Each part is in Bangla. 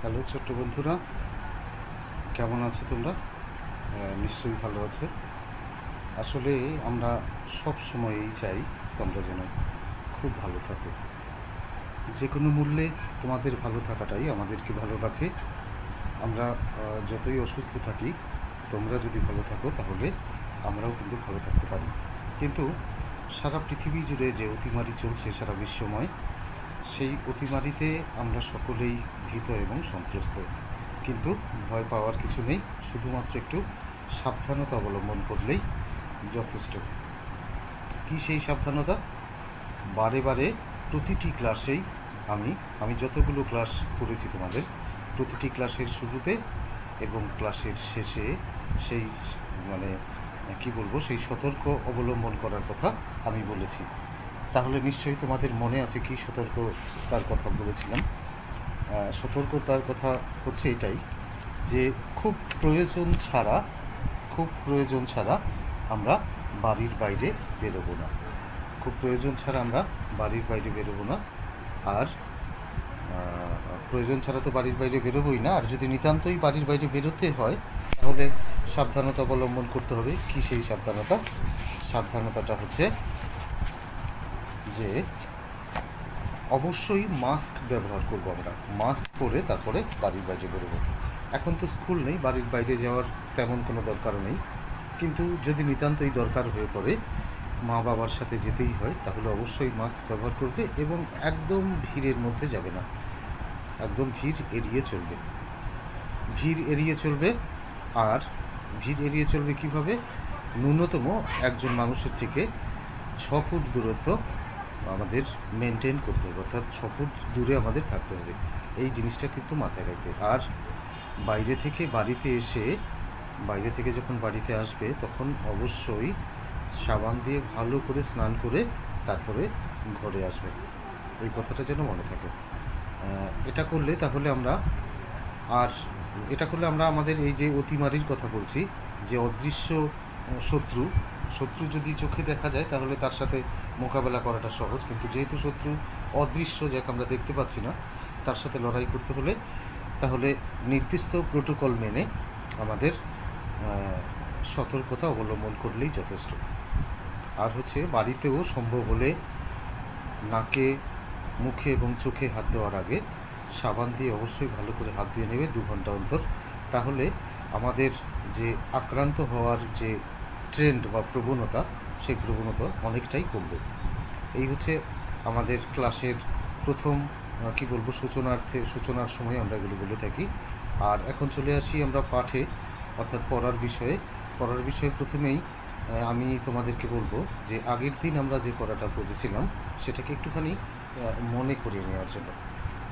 হ্যালো ছোট্ট বন্ধুরা, কেমন আছো তোমরা? নিশ্চয়ই ভালো আছো। আসলে আমরা সব সময়ই চাই তোমরা যেন খুব ভালো থাকো। যে কোনো মূল্যে তোমাদের ভালো থাকাটাই আমাদেরকে ভালো রাখে। আমরা যতই অসুস্থ থাকি, তোমরা যদি ভালো থাকো তাহলে আমরাও কিন্তু ভালো থাকতে পারি। কিন্তু সারা পৃথিবী জুড়ে যে অতিমারি চলছে সারা বিশ্বময়, সেই অতিমারিতে আমরা সকলেই ভীত এবং সন্ত্রস্ত। কিন্তু ভয় পাওয়ার কিছু নেই, শুধুমাত্র একটু সাবধানতা অবলম্বন করলেই যথেষ্ট। কি সেই সাবধানতা? বারে বারে প্রতিটি ক্লাসেই আমি যতগুলো ক্লাস করেছি তোমাদের, প্রতিটি ক্লাসের শুরুতে এবং ক্লাসের শেষে সেই মানে কি বলবো, সেই সতর্ক অবলম্বন করার কথা আমি বলেছি। তাহলে নিশ্চয়ই তোমাদের মনে আছে কি সতর্কতার কথা বলেছিলাম। সতর্কতার কথা হচ্ছে এটাই যে খুব প্রয়োজন ছাড়া আমরা বাড়ির বাইরে বেরোবো না। খুব প্রয়োজন ছাড়া আমরা বাড়ির বাইরে বেরোবো না। আর প্রয়োজন ছাড়া তো বাড়ির বাইরে বেরোবোই না। আর যদি নিতান্তই বাড়ির বাইরে বেরোতে হয় তাহলে সাবধানতা অবলম্বন করতে হবে। কি সেই সাবধানতাটা হচ্ছে যে অবশ্যই মাস্ক ব্যবহার করবো। আমরা মাস্ক পরে তারপরে বাড়ির বাইরে বেরোবো। এখন তো স্কুল নেই, বাড়ির বাইরে যাওয়ার তেমন কোনো দরকারও নেই। কিন্তু যদি নিতান্তই দরকার হয়ে পড়ে, মা বাবার সাথে যেতেই হয়, তাহলে অবশ্যই মাস্ক ব্যবহার করবে এবং একদম ভিড়ের মধ্যে যাবে না। একদম ভিড় এড়িয়ে চলবে। আর ভিড় এড়িয়ে চলবে কীভাবে? ন্যূনতম একজন মানুষের থেকে 6 ফুট দূরত্ব আমাদের মেনটেন করতে হবে, অর্থাৎ 6 ফুট দূরে আমাদের থাকতে হবে। এই জিনিসটা কিন্তু মাথায় রাখবে। আর বাইরে থেকে যখন বাড়িতে আসবে তখন অবশ্যই সাবান দিয়ে ভালো করে স্নান করে তারপরে ঘরে আসবে। এই কথাটা যেন মনে থাকে। এটা করলে আমরা আমাদের এই যে অতিমারির কথা বলছি, যে অদৃশ্য শত্রু যদি চোখে দেখা যায় তাহলে তার সাথে মোকাবেলা করাটা সহজ। কিন্তু যেহেতু শত্রু অদৃশ্য, যাকে আমরা দেখতে পাচ্ছি না, তার সাথে লড়াই করতে হলে তাহলে নির্দিষ্ট প্রোটোকল মেনে আমাদের সতর্কতা অবলম্বন করলেই যথেষ্ট। আর হচ্ছে বাড়িতেও সম্ভব হলে নাকে, মুখে এবং চোখে হাত দেওয়ার আগে সাবান দিয়ে অবশ্যই ভালো করে হাত ধুয়ে নেবে 2 ঘন্টা অন্তর। তাহলে আমাদের যে আক্রান্ত হওয়ার যে ট্রেন্ড বা প্রবণতা, সেই প্রবণতা অনেকটাই কমবে। এই হচ্ছে আমাদের ক্লাসের প্রথম সূচনার সময় আমরা এগুলো বলে থাকি। আর এখন চলে আসি আমরা পাঠে, অর্থাৎ পড়ার বিষয়ে। প্রথমেই আমি তোমাদেরকে বলবো যে আগের দিন আমরা যে পড়াটা পড়েছিলাম সেটাকে একটুখানি মনে করিয়ে নেওয়ার জন্য।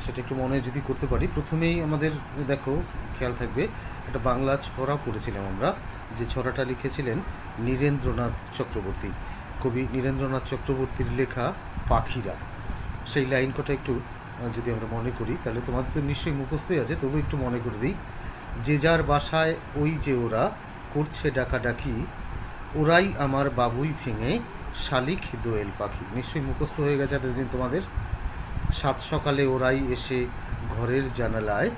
সেটা একটু মনে যদি করতে পারি, প্রথমেই আমাদের দেখো খেয়াল থাকবে, একটা বাংলা ছড়া পড়েছিলাম আমরা, যে ছড়াটা লিখেছিলেন নীরেন্দ্রনাথ চক্রবর্তী। কবি নীরেন্দ্রনাথ চক্রবর্তীর লেখা পাখিরা। সেই লাইন কটা একটু যদি আমরা মনে করি তাহলে তোমাদের তো নিশ্চয়ই মুখস্থই আছে, তবু একটু মনে করে দিই। যে যার বাসায় ওই যে ওরা করছে ডাকাডাকি, ওরাই আমার বাবুই ভেঙে শালিক দোয়েল পাখি। নিশ্চয়ই মুখস্থ হয়ে গেছে এতদিন তোমাদের। 7 সকালে ওরাই এসে ঘরের জানালায়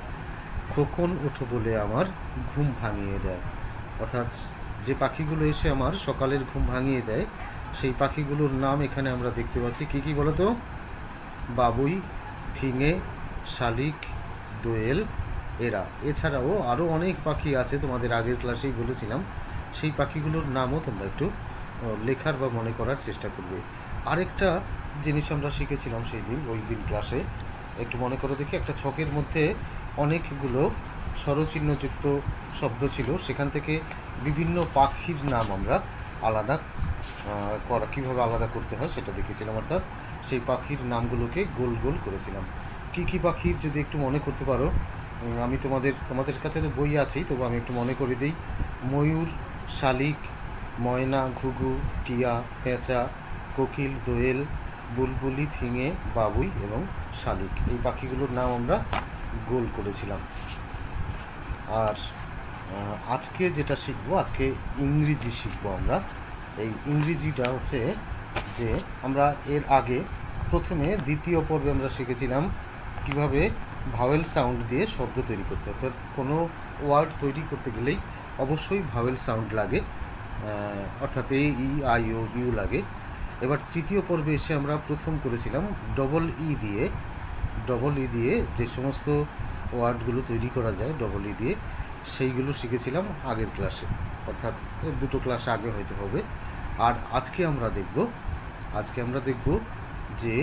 খোকন ওঠো বলে আমার ঘুম ভাঙিয়ে দেয়। অর্থাৎ যে পাখিগুলো এসে আমার সকালের ঘুম ভাঙিয়ে দেয়, সেই পাখিগুলোর নাম এখানে আমরা দেখতে পাচ্ছি। কী বলো তো? বাবুই, ফিঙে, শালিক, দোয়েল, এরা। এছাড়াও আরও অনেক পাখি আছে, তোমাদের আগের ক্লাসেই বলেছিলাম। সেই পাখিগুলোর নামও তোমরা একটু লেখার বা মনে করার চেষ্টা করবে। আরেকটা জিনিস আমরা শিখেছিলাম ওই দিন ক্লাসে, একটু মনে করে দেখি। একটা ছকের মধ্যে অনেকগুলো স্বরচিহ্নযুক্ত শব্দ ছিল, সেখান থেকে বিভিন্ন পাখির নাম আমরা কীভাবে আলাদা করতে হয় সেটা দেখেছিলাম। অর্থাৎ সেই পাখির নামগুলোকে গোল গোল করেছিলাম। কী পাখির যদি একটু মনে করতে পারো, আমি তোমাদের কাছে তো বই আছেই, তবু আমি একটু মনে করে দিই। ময়ূর, শালিক, ময়না, ঘুঘু, টিয়া, পেঁচা, কোকিল, দোয়েল, বুলবুলি, ফিঙে, বাবুই এবং শালিক। এই পাখিগুলোর নাম আমরা গোল করেছিলাম। আর আজকে যেটা শিখবো, আজকে ইংরেজি শিখবো আমরা। এই ইংরেজিটা হচ্ছে যে আমরা এর আগে প্রথমে দ্বিতীয় পর্বে আমরা শিখেছিলাম কিভাবে ভাওয়েল সাউন্ড দিয়ে শব্দ তৈরি করতে হয়। অর্থাৎ কোনো ওয়ার্ড তৈরি করতে গেলেই অবশ্যই ভাওয়েল সাউন্ড লাগে, অর্থাৎ এ ই আই ও ইউ লাগে। এবার তৃতীয় পর্বে এসে আমরা প্রথম করেছিলাম ডবল ই দিয়ে যে সমস্ত ওয়ার্ডগুলো তৈরি করা যায় ডবল ই দিয়ে, সেইগুলো শিখেছিলাম আগের ক্লাসে, অর্থাৎ 2 ক্লাস আগে হয়তো হবে। আর আজকে আমরা দেখব যে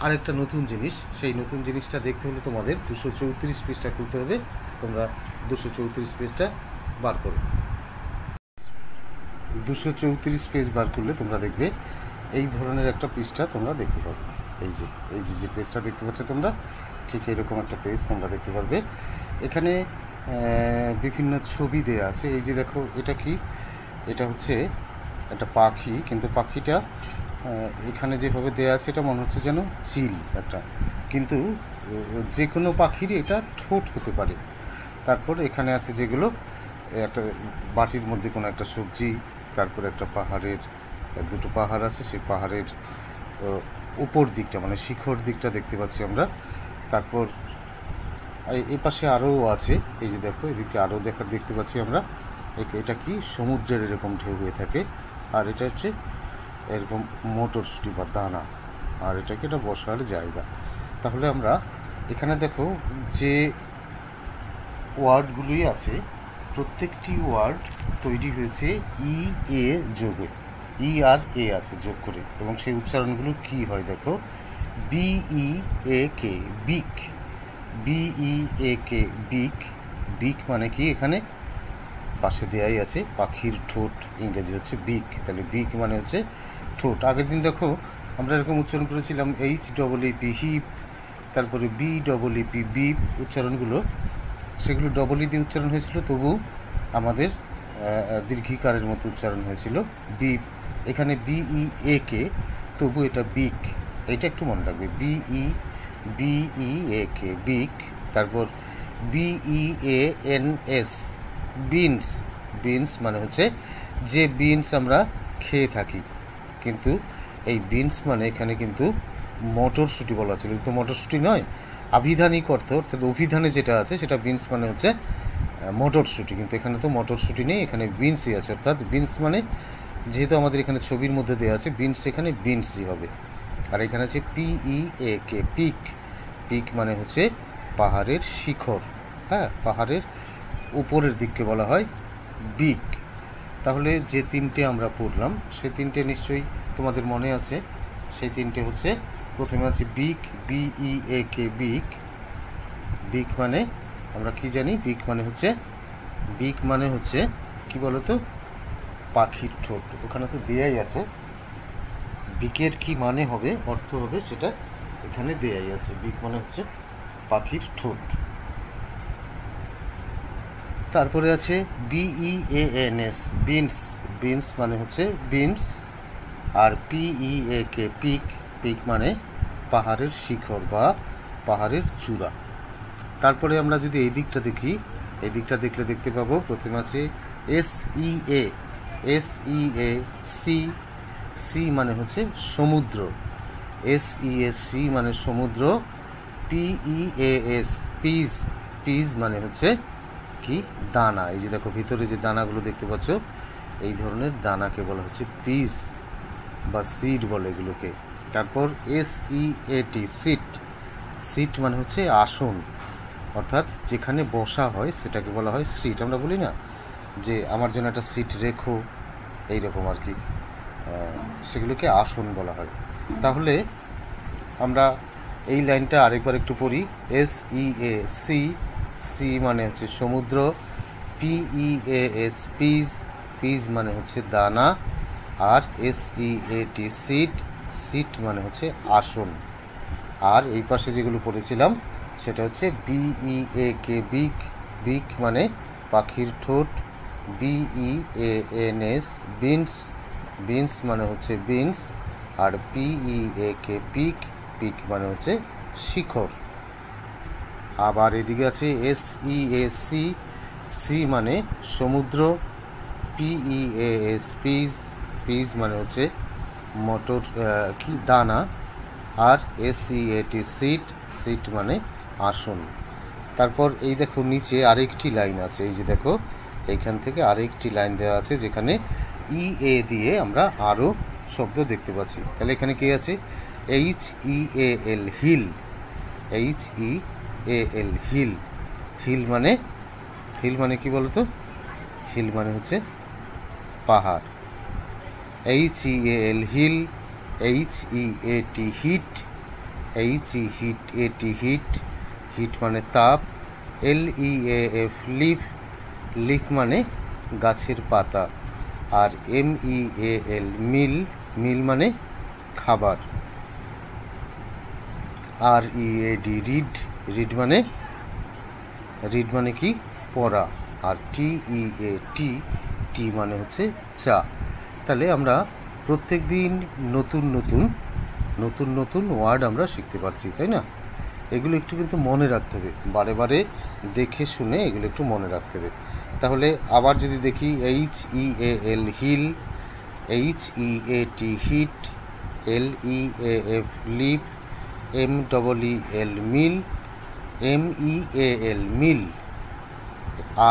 আরেকটা নতুন জিনিস। সেই নতুন জিনিসটা দেখতে হলে তোমাদের 234 পেজটা খুলতে হবে। তোমরা 234 পেজটা বার করো। 234 পেজ বার করলে তোমরা দেখবে এই ধরনের একটা পৃষ্ঠা তোমরা দেখতে পাবে। এই যে পেজটা দেখতে পাচ্ছ তোমরা, ঠিক এরকম একটা পেজ তোমরা দেখতে পারবে। এখানে বিভিন্ন ছবি দেওয়া আছে। এই যে দেখো, এটা কি? এটা হচ্ছে একটা পাখি, কিন্তু পাখিটা এখানে যেভাবে দেওয়া আছে এটা মনে হচ্ছে যেন চিল একটা, কিন্তু যে কোনো পাখিরই এটা ঠোঁট হতে পারে। তারপর এখানে আছে যেগুলো, একটা বাটির মধ্যে কোনো একটা সবজি, তারপরে একটা পাহাড়ের, 2টো পাহাড় আছে, সেই পাহাড়ের উপর দিকটা মানে শিখর দিকটা দেখতে পাচ্ছি আমরা। তারপর এই পাশে আরও আছে, এই যে দেখো এদিকে আরও দেখতে পাচ্ছি আমরা। এটা কি? সমুদ্রের এরকম ঢেউ হয়ে থাকে, আর এটা হচ্ছে এরকম মটরশুঁটি বা দানা, আর এটাকে এটা বসার জায়গা। তাহলে আমরা এখানে দেখো যে ওয়ার্ডগুলোই আছে, প্রত্যেকটি ওয়ার্ড তৈরি হয়েছে ই এ যোগে, ই আর এ আছে যোগ করে, এবং সেই উচ্চারণগুলো কি হয় দেখো, বিই এ কে, বিক, বিই এ কে, বিক। বিক মানে কি? এখানে পাশে দেয়াই আছে পাখির ঠোঁট, ইংরেজি হচ্ছে বিক, তাহলে বিক মানে হচ্ছে ঠোঁট। আগের দিন দেখো আমরা এরকম উচ্চারণ করেছিলাম HEEP হিপ, তারপরে BEEP বিপ, উচ্চারণগুলো সেগুলো ডবল ই দিয়ে উচ্চারণ হয়েছিল, তবু আমাদের দীর্ঘিকারের মতো উচ্চারণ হয়েছিল বিপ। এখানে বিই এ কে, তবু এটা বিক, এইটা একটু মনে রাখবে, বিই এ কে, বিক। তারপর BEANS বিনস, বিনস মানে হচ্ছে যে বিনস আমরা খেয়ে থাকি, কিন্তু এই বিনস মানে এখানে কিন্তু মটরশুঁটি বলা ছিল, কিন্তু মটরশুঁটি নয়, আভিধানিক অর্থ, অর্থাৎ অভিধানে যেটা আছে সেটা বিনস মানে হচ্ছে মটরশুঁটি, কিন্তু এখানে তো মটরশুঁটি নেই, এখানে বিনসই আছে। অর্থাৎ বিনস মানে, যেহেতু আমাদের এখানে ছবির মধ্যে দেওয়া আছে বিনস, এখানে বিনসই হবে। আর এখানে আছে PEAK পিক, পিক মানে হচ্ছে পাহাড়ের শিখর, হ্যাঁ, পাহাড়ের উপরের দিককে বলা হয় বিক। তাহলে যে 3টে আমরা পড়লাম সে 3টে নিশ্চয়ই তোমাদের মনে আছে। সেই 3টে হচ্ছে, প্রথমে আছে বিক, BEAK বিক। বিক মানে আমরা কি জানি? বিক মানে হচ্ছে কি বলতো? পাখির ঠোঁট। ওখানে তো দেয়াই আছে, বিকের কি মানে হবে, অর্থ হবে, সেটা এখানে দেয়াই আছে। বিক মানে হচ্ছে পাখির ঠোঁট। তারপরে আছে BEANS বিনস, বিনস মানে হচ্ছে বিনস। আর PEAK পিক, পিক মানে পাহাড়ের শিখর বা পাহাড়ের চূড়া। তারপরে আমরা যদি এই দিকটা দেখি, এই দিকটা দেখলে দেখতে পাবো প্রথমে আছে SEA সি মানে হচ্ছে সমুদ্র, SEAC মানে সমুদ্র। PEAS পিজ মানে হচ্ছে কি? দানা। এই যে দেখো ভিতরে যে দানাগুলো দেখতে পাচ্ছ, এই ধরনের দানাকে বলা হচ্ছে পিজ বা সিড বলে এগুলোকে। তারপর SEAT সিট মানে হচ্ছে আসন, অর্থাৎ যেখানে বসা হয় সেটাকে বলা হয় সিট। আমরা বলি না যে আমার জন্য একটা সিট রেখো, এইরকম আর কি, সেগুলোকে আসন বলা হয়। তাহলে আমরা এই লাইনটা আরেকবার একটু পড়ি। SEAC সি মানে হচ্ছে সমুদ্র, PEAS পিজ মানে হচ্ছে দানা, আর SEAT সিট মানে হচ্ছে আসন। আর এই পাশে যেগুলো পড়েছিলাম সেটা হচ্ছে BEAK বিক মানে পাখির ঠোঁট, BEANS বিনস মানে হচ্ছে বিনস, আর PEAK পিক মানে হচ্ছে শিখর। আবার এদিকে আছে SEAC মানে সমুদ্র, PEAS পিজ মানে হচ্ছে মটর কি দানা, আর SEAT সিট মানে আসন। তারপর এই দেখো নিচে আরেকটি লাইন আছে, এই যে দেখো এইখান থেকে আরেকটি লাইন দেওয়া আছে যেখানে ই এ দিয়ে আমরা আরও শব্দ দেখতে পাচ্ছি। তাহলে এখানে কি আছে? H E A L, heal. H E A L, hill. Hill মানে কি বলতো? হিল মানে হচ্ছে পাহাড়। H E A L, heal. H E A T, hit. H E hit A T, hit. Hit মানে তাপ। এল E A F, leaf. Leaf মানে গাছের পাতা। আর এম ই এ এল, মিল। মিল মানে খাবার। আর E A D, read. Read মানে কি? পড়া। আর টি ই এ টি, টি মানে হচ্ছে চা। তাহলে আমরা প্রত্যেক দিন নতুন নতুন ওয়ার্ড আমরা শিখতে পারছি, তাই না? এগুলো একটু কিন্তু মনে রাখতে হবে, বারে বারে দেখে শুনে এগুলো একটু মনে রাখতে হবে। তাহলে আবার যদি দেখি, H E A L, heal. H E A T, heat. L E A F, leaf. M double E L, meal. M E A L, meal.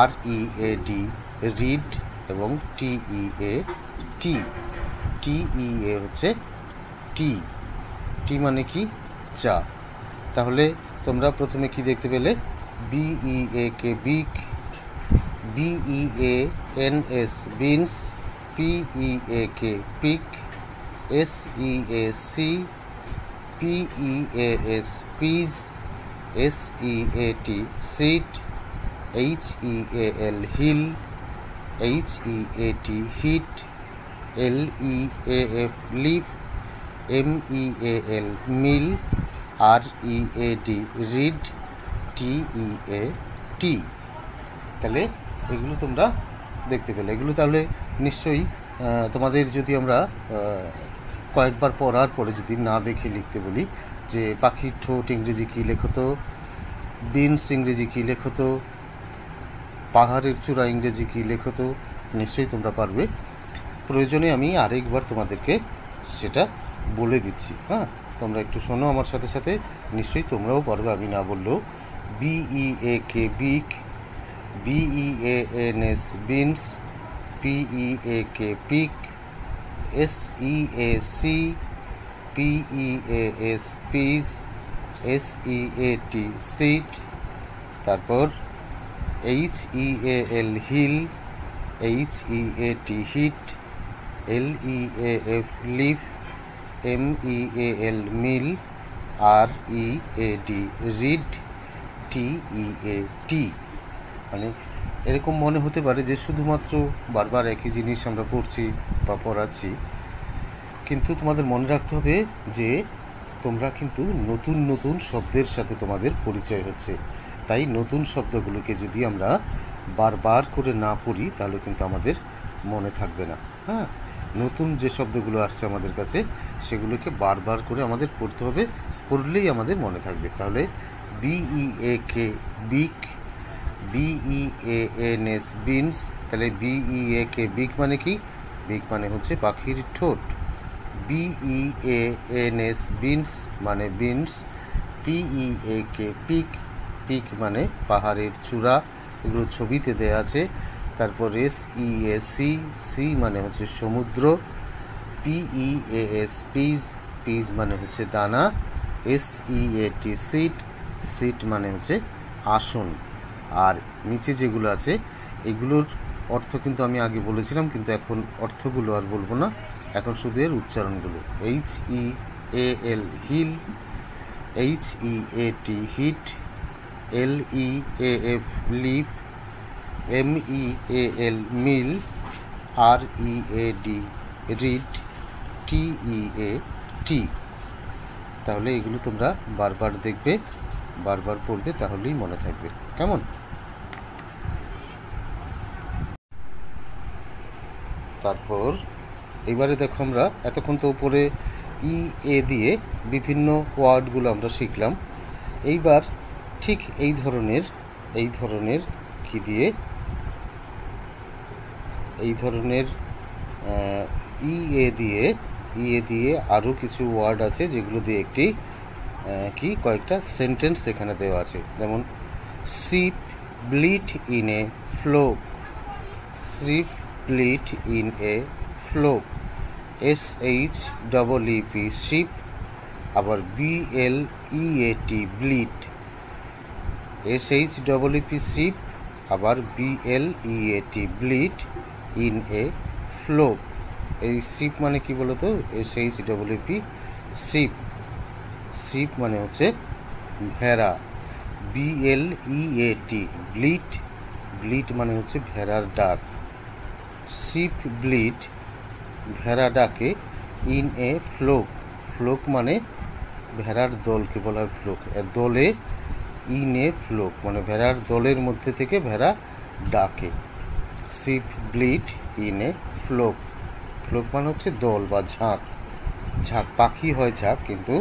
R E A D, read. এবং T E A T, T E এ হচ্ছে টি। টি মানে কি? চা। তাহলে তোমরা প্রথমে কি দেখতে পেলে? B E A K, beak. B E A N S, beans. P E A K, peak. S E A sea, P E A S, peas. S E A T, seat. H E A L, heal. H E A T, heat. L E A F, leaf. M E A L, meal. R E A D, read. T E A tea. তাহলে এগুলো তোমরা দেখতে পেলে। এগুলো তাহলে নিশ্চয়ই তোমাদের যদি আমরা কয়েকবার পড়ার পরে যদি না দেখে লিখতে বলি যে পাখির ঠোঁট ইংরেজি কী লেখো তো, বিনস ইংরেজি কী লেখো তো, পাহাড়ের চূড়া ইংরেজি কী লেখো তো, নিশ্চয়ই তোমরা পারবে। প্রয়োজনে আমি আরেকবার তোমাদেরকে সেটা বলে দিচ্ছি। হ্যাঁ, তোমরা একটু শোনো আমার সাথে সাথে, নিশ্চয়ই তোমরাও পারবে, আমি না বললেও। B E A K, beak. B E A N S, beans. P E A K, peak. S E A sea, P E A S, peas. S E A T, seat. তারপর H E A L, heal. H E A T, heat. L E A F, leaf. M E A L, meal. R E A D, read. T E A tea. মানে এরকম মনে হতে পারে যে শুধুমাত্র বারবার একই জিনিস আমরা পড়ছি বা পড়াচ্ছি, কিন্তু তোমাদের মনে রাখতে হবে যে তোমরা কিন্তু নতুন শব্দের সাথে তোমাদের পরিচয় হচ্ছে। তাই নতুন শব্দগুলোকে যদি আমরা বারবার করে না পড়ি তাহলে কিন্তু আমাদের মনে থাকবে না। হ্যাঁ, নতুন যে শব্দগুলো আসছে আমাদের কাছে সেগুলোকে বারবার করে আমাদের পড়তে হবে, পড়লেই আমাদের মনে থাকবে। তাহলে B E A K, beak. B E A N S, beans. তাহলে B E A K, beak মানে কি? বিক মানে হচ্ছে পাখির ঠোঁট। B E A N S, beans মানে beans. P E A K, peak. Peak মানে পাহাড়ের চূড়া, এগুলো ছবিতে দেয়া আছে। তারপর S E A C, sea মানে হচ্ছে সমুদ্র। P E A S, peas. Peas মানে হচ্ছে দানা। S E A T, seat. Seat মানে হচ্ছে আসন। আর নিচে যেগুলো আছে এগুলোর অর্থ কিন্তু আমি আগে বলেছিলাম, কিন্তু এখন অর্থগুলো আর বলবো না, এখন শুধু এর উচ্চারণগুলো। H E A L, heal. H E A T, heat. L E A F, leaf. M E A L, meal. R E A D, read. T E A tea. তাহলে এগুলো তোমরা বারবার দেখবে, বারবার পড়বে, তাহলেই মনে থাকবে। কেমন? তারপর এবারে দেখো, আমরা এতক্ষণ তো উপরে ই এ দিয়ে বিভিন্ন ওয়ার্ডগুলো আমরা শিখলাম। এইবার ঠিক এই ধরনের কি দিয়ে, এই ধরনের ই এ দিয়ে আরও কিছু ওয়ার্ড আছে যেগুলো দিয়ে একটি কি কয়েকটা সেন্টেন্স এখানে দেওয়া আছে, যেমন sheep bleat in a flock, sheep bleat in a flock, SHEEP sheep, আবার BLEAT ব্লিট, SHEEP শিপ, আবার BLEAT bleat in a flock. এই শিপ মানে কি বলতো? SHEEP শিপ, শিপ মানে হচ্ছে ভেড়া। BLEAT ব্লিট, ব্লিট মানে হচ্ছে ভেড়ার ডাক। শিপ ব্লিট ভেড়া ডাকে ইন এ ফ্লোক, ফ্লোক মানে ভেড়ার দলকে বলা হয় ফ্লোক, দলে, ইন এ ফ্লোক মানে ভেড়ার দলের মধ্যে থেকে ভেড়া ডাকে। Sheep bleat in a flock, flock মানে হচ্ছে দল বা ঝাঁক, ঝাঁক পাখি হয় ঝাঁক, কিন্তু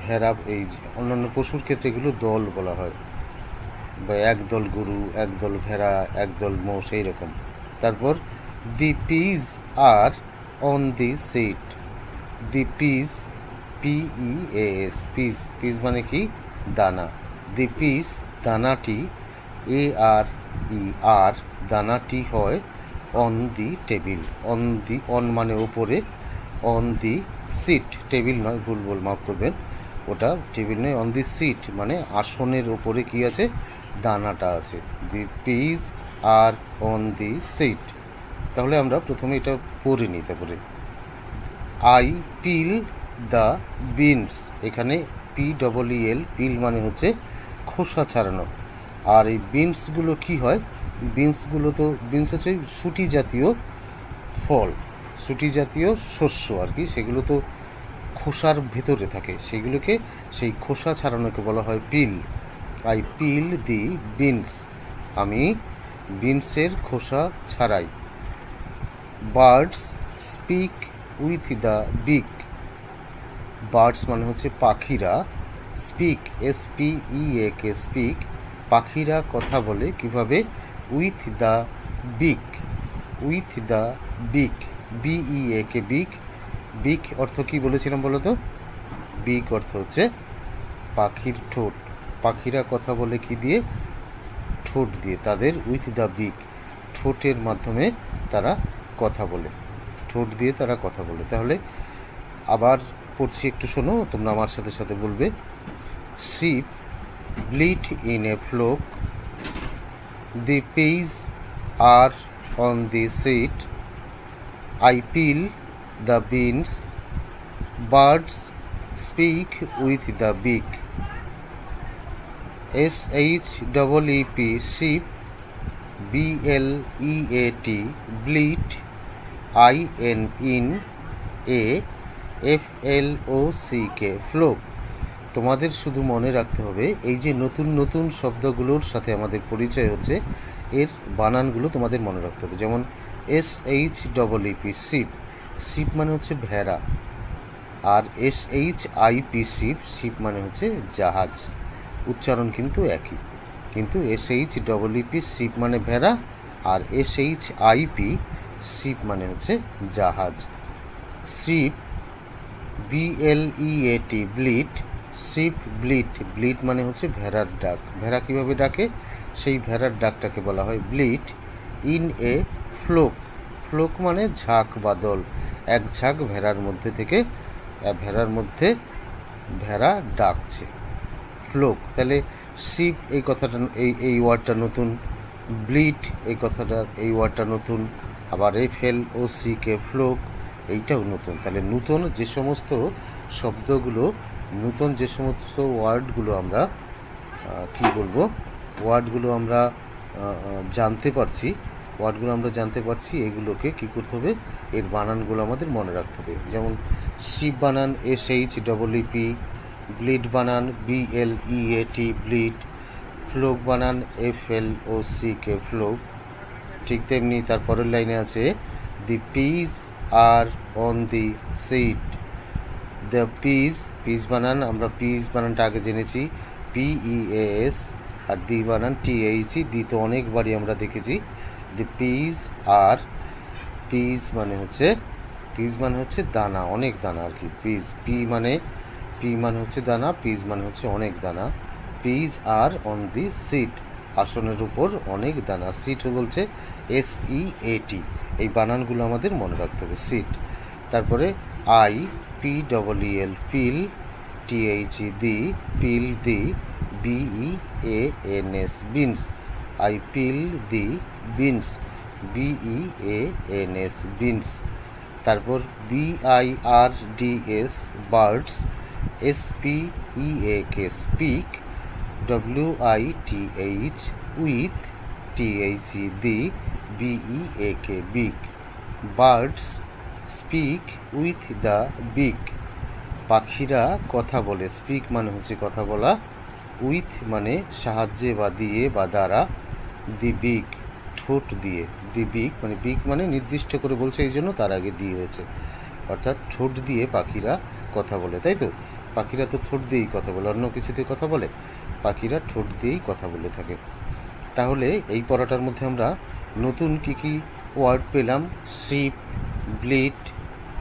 ভেড়া এই অন্যান্য পশুর ক্ষেত্রে এগুলো দল বলা হয়, বা একদল গরু, একদল ভেড়া, একদল মোষ, এইরকম। তারপর the peas are on the seat, the peas, PEAS peas, peas মানে কি? দানা। দি পিজ দানাটি, ARER দানাটি হয় on the table, on the, on মানে ওপরে, অন দি সিট, টেবিল নয়, ভুল মাফ করবেন, ওটা টেবিল নয়, অন দি সিট মানে আসনের ওপরে কি আছে? দানাটা আছে। The peas are on the seat. তাহলে আমরা প্রথমে এটা পড়ে নিই, তারপরে আই পিল দ্য বিনস, এখানে PEEL, পিল মানে হচ্ছে খোসা ছাড়ানো। আর এই বিনসগুলো কি হয়? বিনসগুলো তো, বিনস হচ্ছে শুটি জাতীয় ফল, শুটি জাতীয় শস্য আর কি, সেগুলো তো খোসার ভেতরে থাকে, সেগুলোকে, সেই খোসা ছাড়ানোকে বলা হয় পিল। আই পিল দি বিনস, আমি বিনসের খোসা ছাড়াই। বার্ডস স্পিক উইথ দ্য বিক, বার্ডস মানে হচ্ছে পাখিরা, স্পিক, SPEAK স্পিক, পাখিরা কথা বলে কিভাবে? উইথ দ্য বিক, উইথ দ্য বিক, BEAK বিক, বিক অর্থ কি বলেছিলাম বলো তো? বিক অর্থ হচ্ছে পাখির ঠোঁট, পাখিরা কথা বলে কি দিয়ে? ঠোঁট দিয়ে, তাদের উইথ দ্য বিক, ঠোঁটের মাধ্যমে তারা কথা বলে, ঠোঁট দিয়ে তারা কথা বলে। তাহলে আবার পড়ছি, একটু শোনো, তোমরা আমার সাথে সাথে বলবে। Sheep bleat in a flock, the peas are on the seat, I peel the beans, birds speak with the beak, SHEEP sheep, BLEAT bleat, INEAFLOCK flock. তোমাদের শুধু মনে রাখতে হবে, এই যে নতুন নতুন শব্দগুলোর সাথে আমাদের পরিচয় হচ্ছে, এর বানানগুলো তোমাদের মনে রাখতে হবে। যেমন SHEEP শিপ, শিপ মানে হচ্ছে ভেড়া, আর SHIP শিপ, শিপ মানে হচ্ছে জাহাজ, উচ্চারণ কিন্তু একই, কিন্তু SHEEP শিপ মানে ভেড়া, আর SHIP শিপ মানে হচ্ছে জাহাজ। শিপ BLEAT ব্লিট, শিপ ব্লিট, ব্লিট মানে হচ্ছে ভেড়ার ডাক, ভেড়া কীভাবে ডাকে? সেই ভেড়ার ডাকটাকে বলা হয় ব্লিট। ইন এ ফ্লোক, ফ্লোক মানে ঝাঁক বা দল, এক ঝাঁক ভেড়ার মধ্যে থেকে, ভেড়ার মধ্যে ভেড়া ডাকছে, ফ্লোক। তাহলে শিপ এই কথাটা, এই ওয়ার্ডটা নতুন, ব্লিট এই কথাটা, এই ওয়ার্ডটা নতুন, আবার FLOCK ফ্লোক এইটাও নতুন। তাহলে নতুন যে সমস্ত শব্দগুলো, নতুন যে সমস্ত ওয়ার্ডগুলো আমরা কি বলবো, ওয়ার্ডগুলো আমরা জানতে পারছি, ওয়ার্ডগুলো আমরা জানতে পারছি, এগুলোকে কী করতে হবে? এর বানানগুলো আমাদের মনে রাখতে হবে। যেমন শিপ বানান SHEEP, ব্লিট বানান BLEAT ব্লিট, ফ্লোক বানান FLOCK ফ্লোক। ঠিক তেমনি তারপরের লাইনে আছে the peas are on the seat, the peas, peas বানান, আমরা পিজ বানানটা আগে জেনেছি PEAS, আর দি বানান THE, দি তো অনেকবারই আমরা দেখেছি। দি পিজ আর, পিজ মানে হচ্ছে, পিজ মানে হচ্ছে দানা, অনেক দানা আর কি, পিজ, পি মানে পি মানে হচ্ছে দানা, পিস মানে হচ্ছে অনেক দানা। Peas are on the seat, আসনের উপর অনেক দানা। সিট বলছে SEAT, এই বানানগুলো আমাদের মনে রাখতে হবে, সিট। তারপরে IPEEL, peel, THE the, peel the, BEANS beans, I peel the beans, BEANS beans. তারপর BIRDS birds, SPEAK speak, WITH with, THE the, BEAK beak. Birds speak with the beak, পাখিরা কথা বলে। স্পিক মানে হচ্ছে কথা বলা, উইথ মানে সাহায্যে বা দিয়ে বা দ্বারা, দি বিগ ঠোঁট দিয়ে। দি বিগ মানে বিগ মানে নির্দিষ্ট করে বলছে, এই জন্য তার আগে দিয়ে হয়েছে, অর্থাৎ ঠোঁট দিয়ে পাখিরা কথা বলে, তাই তো? পাখিরা তো ঠোঁট দিয়েই কথা বলে, অন্য কিছুতে কথা বলে? পাখিরা ঠোঁট দিয়েই কথা বলে থাকে। তাহলে এই পড়াটার মধ্যে আমরা নতুন কী কী ওয়ার্ড পেলাম? শিপ, ব্লিট,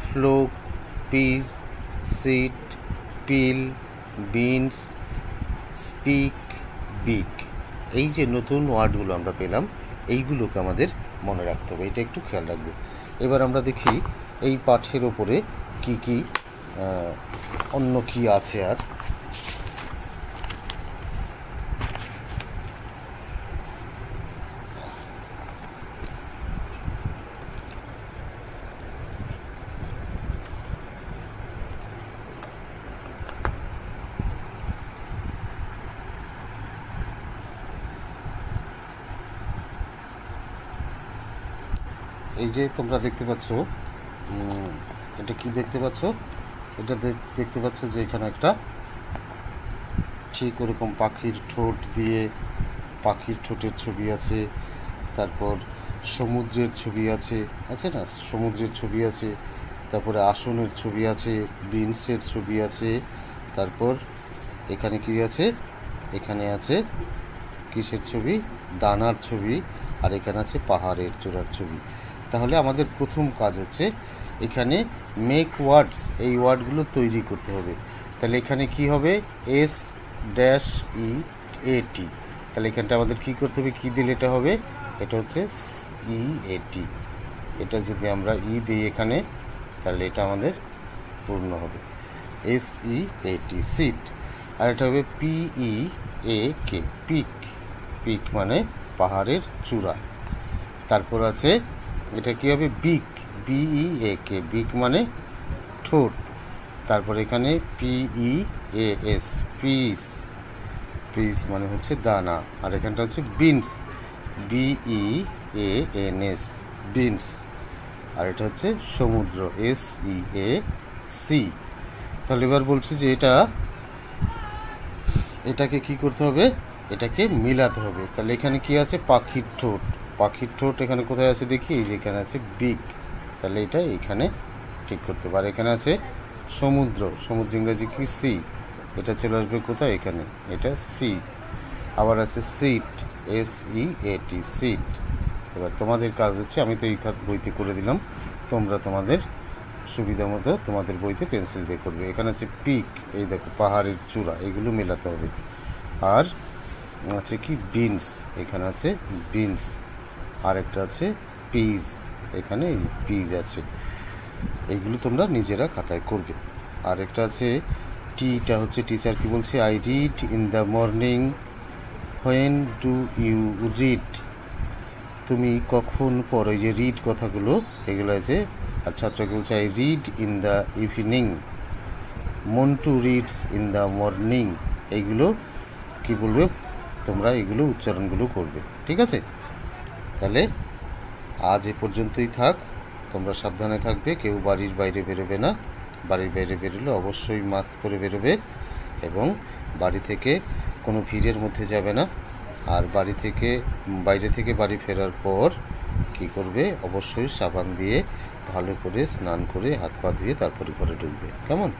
ফ্লোক, পিস, সিট, পিল, বিনস, স্পিক, বিক। এই যে নতুন ওয়ার্ডগুলো আমরা পেলাম, এইগুলোকে আমাদের মনে রাখতে হবে, এটা একটু খেয়াল রাখবে। এবার আমরা দেখি এই পাঠের ওপরে কি কি অন্য কি আছে। আর এই যে তোমরা দেখতে পাচ্ছ, এটা কি দেখতে পাচ্ছ? এটা দেখতে পাচ্ছ যে এখানে একটা ঠিক ওরকম পাখির ঠোঁট দিয়ে, পাখির ঠোঁটের ছবি আছে। তারপর সমুদ্রের ছবি আছে, আছে না? সমুদ্রের ছবি আছে। তারপরে আসনের ছবি আছে, বিনসের ছবি আছে। তারপর এখানে কি আছে? এখানে আছে কিসের ছবি? দানার ছবি। আর এখানে আছে পাহাড়ের চূড়ার ছবি। তাহলে আমাদের প্রথম কাজ হচ্ছে এখানে মেক ওয়ার্ডস, এই ওয়ার্ডগুলো তৈরি করতে হবে। তাহলে এখানে কি হবে? SEAT। তাহলে এখানটা আমাদের কি করতে হবে? কি দিলে এটা হবে? এটা হচ্ছে EAT। এটা যদি আমরা দিই এখানে, তাহলে এটা আমাদের পূর্ণ হবে SEAT, সিট। আর এটা হবে PEAK, পিক। পিক মানে পাহাড়ের চূড়া। তারপর আছে এটা কি হবে? বিক, BEAK, বিক মানে ঠোঁট। তারপর এখানে PEAS, পিস। পিস মানে হচ্ছে দানা। আর এখানটা হচ্ছে বিনস, BEANS বিনস। আর এটা হচ্ছে সমুদ্র, SEAC। তাহলে এবার বলছি যে এটাকে কি করতে হবে? এটাকে মিলাতে হবে। তাহলে এখানে কি আছে? পাখির ঠোঁট। পাখির ঠোঁট এখানে কোথায় আছে দেখি? এই যে এখানে আছে বিগ। তাহলে এটা এখানে ঠিক করতে পারে। এখানে আছে সমুদ্র, সমুদ্র ইংরেজি কি? সি। এটা চলে আসবে কোথায়? এখানে, এটা সি। আবার আছে সিট, SEAT, সিট। এবার তোমাদের কাজ হচ্ছে, আমি তো এই বইতে করে দিলাম, তোমরা তোমাদের সুবিধা মতো তোমাদের বইতে পেন্সিল দিয়ে করবে। এখানে আছে পিক, এই দেখো পাহাড়ের চূড়া, এগুলো মেলাতে হবে। আর আছে কি? বিনস, এখানে আছে বিনস। আর একটা আছে পিজ, এখানে এই পিজ আছে। এইগুলো তোমরা নিজেরা খাতায় করবে। আর একটা আছে টিটা হচ্ছে টিচার কি বলছে? I read in the morning. When do you read? তুমি কখন পড়ো? এই যে রিড কথাগুলো, এগুলো আছে। আর ছাত্রকে বলছে I read in the evening. Montu reads in the morning. এইগুলো কি বলবে তোমরা? এগুলো উচ্চারণগুলো করবে, ঠিক আছে? তাহলে আজ এ পর্যন্তই থাক। তোমরা সাবধানে থাকবে, কেউ বাড়ির বাইরে বেরোবে না। বাড়ির বাইরে বেরোলে অবশ্যই মাস্ক পরে বেরোবে, এবং বাড়ি থেকে কোনো ভিড়ের মধ্যে যাবে না। আর বাইরে থেকে বাড়ি ফেরার পর কি করবে? অবশ্যই সাবান দিয়ে ভালো করে স্নান করে হাত পা ধুয়ে তারপরে ঘরে ঢুকবে, কেমন?